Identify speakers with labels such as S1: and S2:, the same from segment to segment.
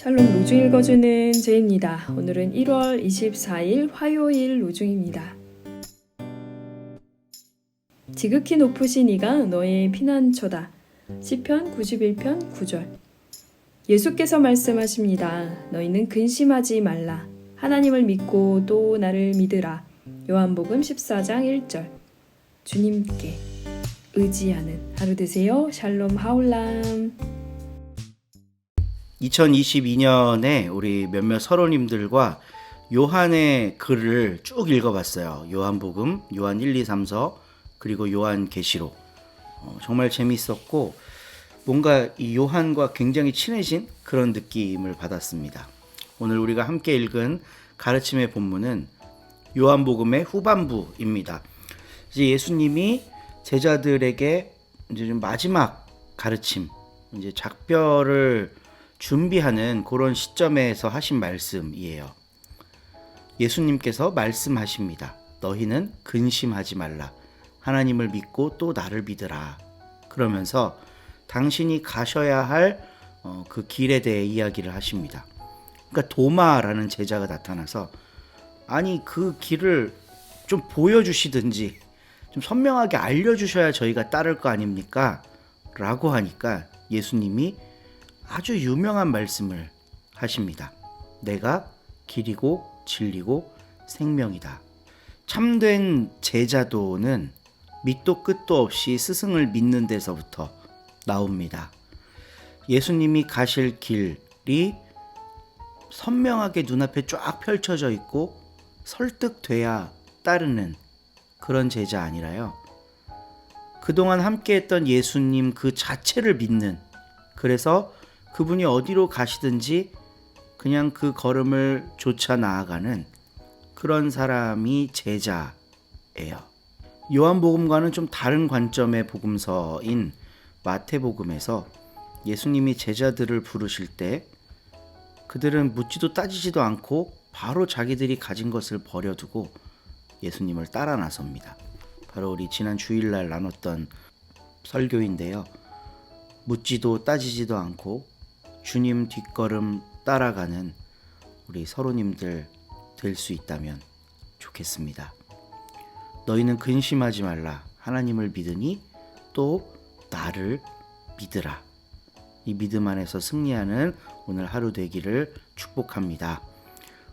S1: 샬롬 로중 읽어주는 제입니다. 오늘은 1월 24일 화요일 로중입니다. 지극히 높으신 이가 너의 피난처다. 시편 91편 9절. 예수께서 말씀하십니다. 너희는 근심하지 말라. 하나님을 믿고 또 나를 믿으라. 요한복음 14장 1절. 주님께 의지하는 하루 되세요. 샬롬 하울람.
S2: 2022년에 우리 몇몇 서로님들과 요한의 글을 쭉 읽어봤어요. 요한복음, 요한 1, 2, 3서, 그리고 요한계시록. 정말 재밌었고 뭔가 이 요한과 굉장히 친해진 그런 느낌을 받았습니다. 오늘 우리가 함께 읽은 가르침의 본문은 요한복음의 후반부입니다. 이제 예수님이 제자들에게 이제 좀 마지막 가르침, 이제 작별을 준비하는 그런 시점에서 하신 말씀이에요. 예수님께서 말씀하십니다. 너희는 근심하지 말라. 하나님을 믿고 또 나를 믿으라. 그러면서 당신이 가셔야 할 그 길에 대해 이야기를 하십니다. 그러니까 도마라는 제자가 나타나서 아니 그 길을 좀 보여주시든지 좀 선명하게 알려주셔야 저희가 따를 거 아닙니까? 라고 하니까 예수님이 아주 유명한 말씀을 하십니다. 내가 길이고 진리고 생명이다. 참된 제자도는 밑도 끝도 없이 스승을 믿는 데서부터 나옵니다. 예수님이 가실 길이 선명하게 눈앞에 쫙 펼쳐져 있고 설득돼야 따르는 그런 제자 아니라요. 그동안 함께했던 예수님 그 자체를 믿는, 그래서 그분이 어디로 가시든지 그냥 그 걸음을 쫓아 나아가는 그런 사람이 제자예요. 요한복음과는 좀 다른 관점의 복음서인 마태복음에서 예수님이 제자들을 부르실 때 그들은 묻지도 따지지도 않고 바로 자기들이 가진 것을 버려두고 예수님을 따라 나섭니다. 바로 우리 지난 주일날 나눴던 설교인데요. 묻지도 따지지도 않고 주님 뒷걸음 따라가는 우리 서로님들 될 수 있다면 좋겠습니다. 너희는 근심하지 말라. 하나님을 믿으니 또 나를 믿으라. 이 믿음 안에서 승리하는 오늘 하루 되기를 축복합니다.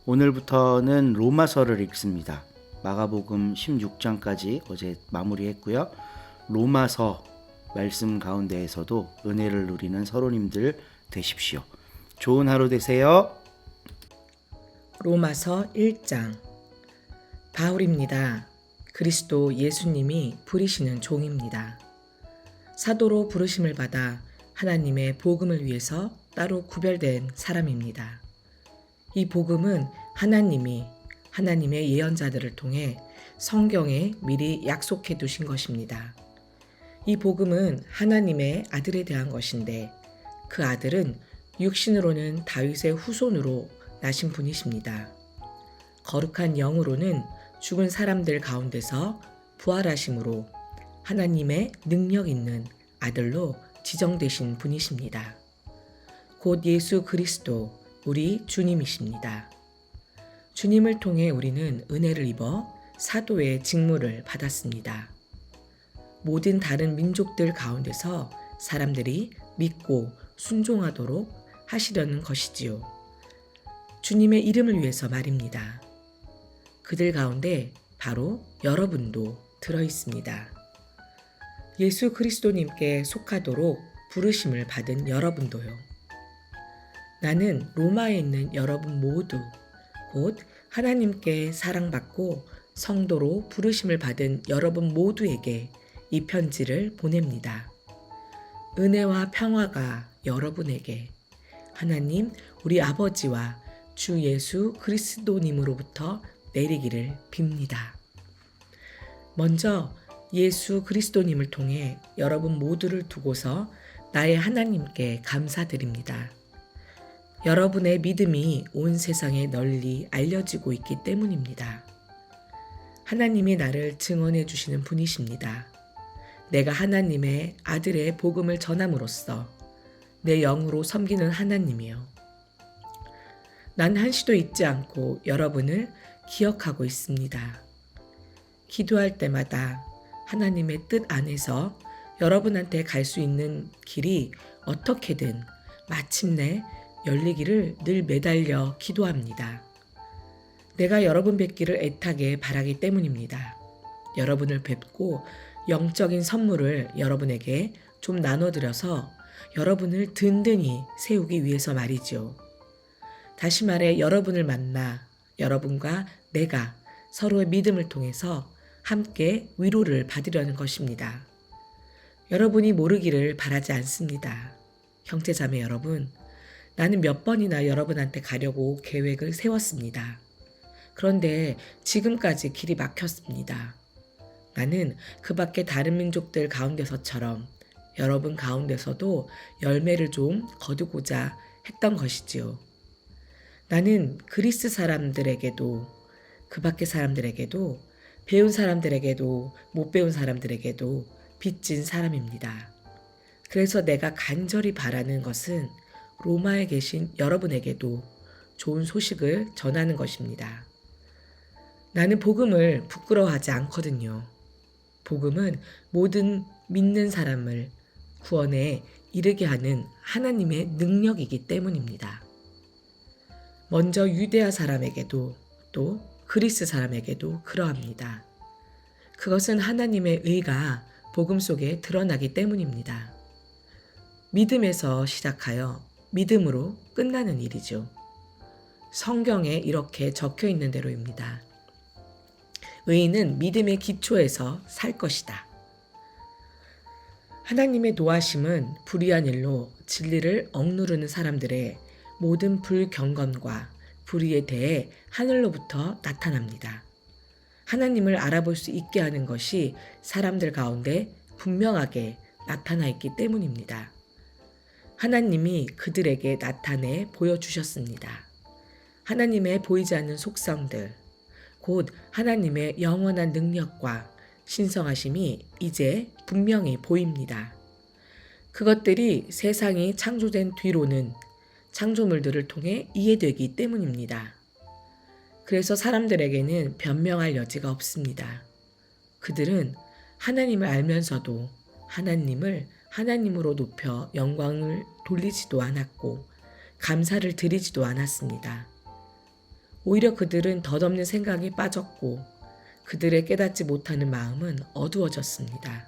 S2: 오늘부터는 로마서를 읽습니다. 마가복음 16장까지 어제 마무리했고요. 로마서 말씀 가운데에서도 은혜를 누리는 서로님들 되십시오. 좋은 하루 되세요.
S3: 로마서 1장. 바울입니다. 그리스도 예수님이 부르시는 종입니다. 사도로 부르심을 받아 하나님의 복음을 위해서 따로 구별된 사람입니다. 이 복음은 하나님이 하나님의 예언자들을 통해 성경에 미리 약속해 두신 것입니다. 이 복음은 하나님의 아들에 대한 것인데 그 아들은 육신으로는 다윗의 후손으로 나신 분이십니다. 거룩한 영으로는 죽은 사람들 가운데서 부활하심으로 하나님의 능력 있는 아들로 지정되신 분이십니다. 곧 예수 그리스도 우리 주님이십니다. 주님을 통해 우리는 은혜를 입어 사도의 직무를 받았습니다. 모든 다른 민족들 가운데서 사람들이 믿고 순종하도록 하시려는 것이지요. 주님의 이름을 위해서 말입니다. 그들 가운데 바로 여러분도 들어 있습니다. 예수 그리스도님께 속하도록 부르심을 받은 여러분도요. 나는 로마에 있는 여러분 모두, 곧 하나님께 사랑받고 성도로 부르심을 받은 여러분 모두에게 이 편지를 보냅니다. 은혜와 평화가 여러분에게 하나님 우리 아버지와 주 예수 그리스도님으로부터 내리기를 빕니다. 먼저 예수 그리스도님을 통해 여러분 모두를 두고서 나의 하나님께 감사드립니다. 여러분의 믿음이 온 세상에 널리 알려지고 있기 때문입니다. 하나님이 나를 증언해 주시는 분이십니다. 내가 하나님의 아들의 복음을 전함으로써 내 영으로 섬기는 하나님이요. 난 한시도 잊지 않고 여러분을 기억하고 있습니다. 기도할 때마다 하나님의 뜻 안에서 여러분한테 갈 수 있는 길이 어떻게든 마침내 열리기를 늘 매달려 기도합니다. 내가 여러분 뵙기를 애타게 바라기 때문입니다. 여러분을 뵙고 영적인 선물을 여러분에게 좀 나눠드려서 여러분을 든든히 세우기 위해서 말이죠. 다시 말해 여러분을 만나 여러분과 내가 서로의 믿음을 통해서 함께 위로를 받으려는 것입니다. 여러분이 모르기를 바라지 않습니다. 형제자매 여러분, 나는 몇 번이나 여러분한테 가려고 계획을 세웠습니다. 그런데 지금까지 길이 막혔습니다. 나는 그 밖에 다른 민족들 가운데서처럼 여러분 가운데서도 열매를 좀 거두고자 했던 것이지요. 나는 그리스 사람들에게도 그 밖의 사람들에게도 배운 사람들에게도 못 배운 사람들에게도 빚진 사람입니다. 그래서 내가 간절히 바라는 것은 로마에 계신 여러분에게도 좋은 소식을 전하는 것입니다. 나는 복음을 부끄러워하지 않거든요. 복음은 모든 믿는 사람을 구원에 이르게 하는 하나님의 능력이기 때문입니다. 먼저 유대아 사람에게도 또 그리스 사람에게도 그러합니다. 그것은 하나님의 의가 복음 속에 드러나기 때문입니다. 믿음에서 시작하여 믿음으로 끝나는 일이죠. 성경에 이렇게 적혀 있는 대로입니다. 의인은 믿음의 기초에서 살 것이다. 하나님의 노하심은 불의한 일로 진리를 억누르는 사람들의 모든 불경건과 불의에 대해 하늘로부터 나타납니다. 하나님을 알아볼 수 있게 하는 것이 사람들 가운데 분명하게 나타나 있기 때문입니다. 하나님이 그들에게 나타내 보여주셨습니다. 하나님의 보이지 않는 속성들, 곧 하나님의 영원한 능력과 신성하심이 이제 분명히 보입니다. 그것들이 세상이 창조된 뒤로는 창조물들을 통해 이해되기 때문입니다. 그래서 사람들에게는 변명할 여지가 없습니다. 그들은 하나님을 알면서도 하나님을 하나님으로 높여 영광을 돌리지도 않았고 감사를 드리지도 않았습니다. 오히려 그들은 덧없는 생각에 빠졌고 그들의 깨닫지 못하는 마음은 어두워졌습니다.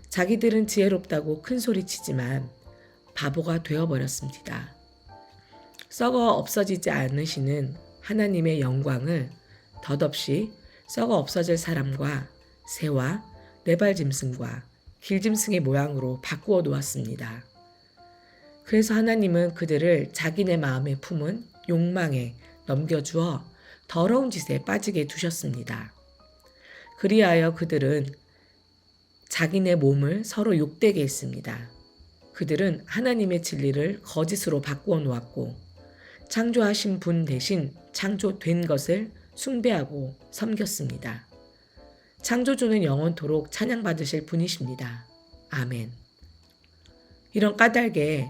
S3: 자기들은 지혜롭다고 큰 소리치지만 바보가 되어버렸습니다. 썩어 없어지지 않으시는 하나님의 영광을 덧없이 썩어 없어질 사람과 새와 네발짐승과 길짐승의 모양으로 바꾸어 놓았습니다. 그래서 하나님은 그들을 자기네 마음에 품은 욕망에 넘겨주어 더러운 짓에 빠지게 두셨습니다. 그리하여 그들은 자기네 몸을 서로 욕되게 했습니다. 그들은 하나님의 진리를 거짓으로 바꾸어 놓았고 창조하신 분 대신 창조된 것을 숭배하고 섬겼습니다. 창조주는 영원토록 찬양받으실 분이십니다. 아멘. 이런 까닭에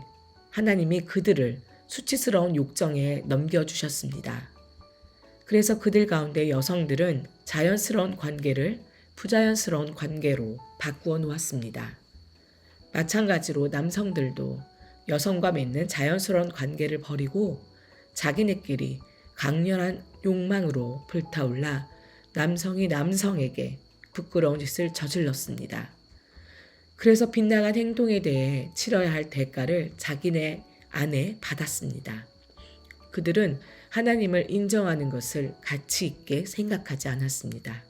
S3: 하나님이 그들을 수치스러운 욕정에 넘겨주셨습니다. 그래서 그들 가운데 여성들은 자연스러운 관계를 부자연스러운 관계로 바꾸어 놓았습니다. 마찬가지로 남성들도 여성과 맺는 자연스러운 관계를 버리고 자기네끼리 강렬한 욕망으로 불타올라 남성이 남성에게 부끄러운 짓을 저질렀습니다. 그래서 빗나간 행동에 대해 치러야 할 대가를 자기네 안에 받았습니다. 그들은 하나님을 인정하는 것을 가치 있게 생각하지 않았습니다.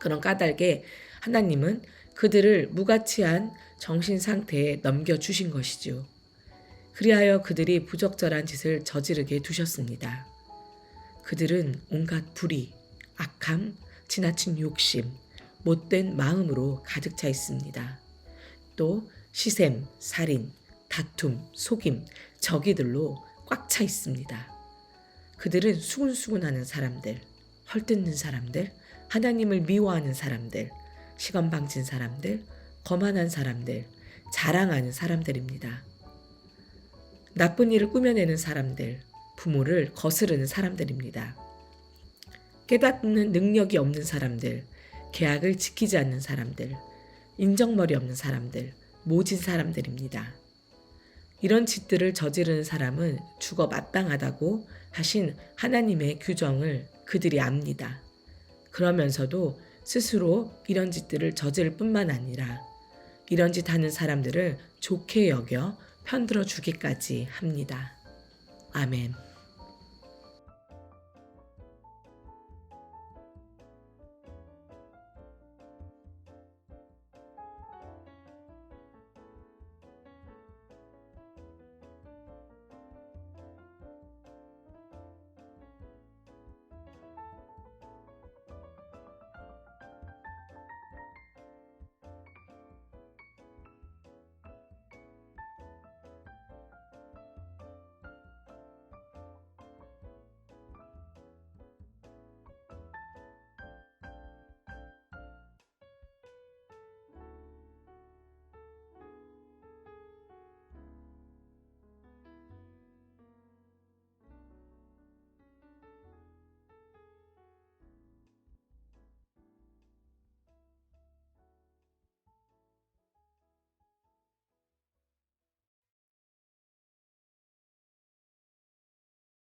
S3: 그런 까닭에 하나님은 그들을 무가치한 정신 상태에 넘겨주신 것이죠. 그리하여 그들이 부적절한 짓을 저지르게 두셨습니다. 그들은 온갖 불의, 악함, 지나친 욕심, 못된 마음으로 가득 차 있습니다. 또 시샘, 살인, 다툼, 속임, 저기들로 꽉 차 있습니다. 그들은 수군수군하는 사람들, 헐뜯는 사람들, 하나님을 미워하는 사람들, 시건방진 사람들, 거만한 사람들, 자랑하는 사람들입니다. 나쁜 일을 꾸며내는 사람들, 부모를 거스르는 사람들입니다. 깨닫는 능력이 없는 사람들, 계약을 지키지 않는 사람들, 인정머리 없는 사람들, 모진 사람들입니다. 이런 짓들을 저지르는 사람은 죽어 마땅하다고 하신 하나님의 규정을 그들이 압니다. 그러면서도 스스로 이런 짓들을 저지를 뿐만 아니라 이런 짓 하는 사람들을 좋게 여겨 편들어 주기까지 합니다. 아멘.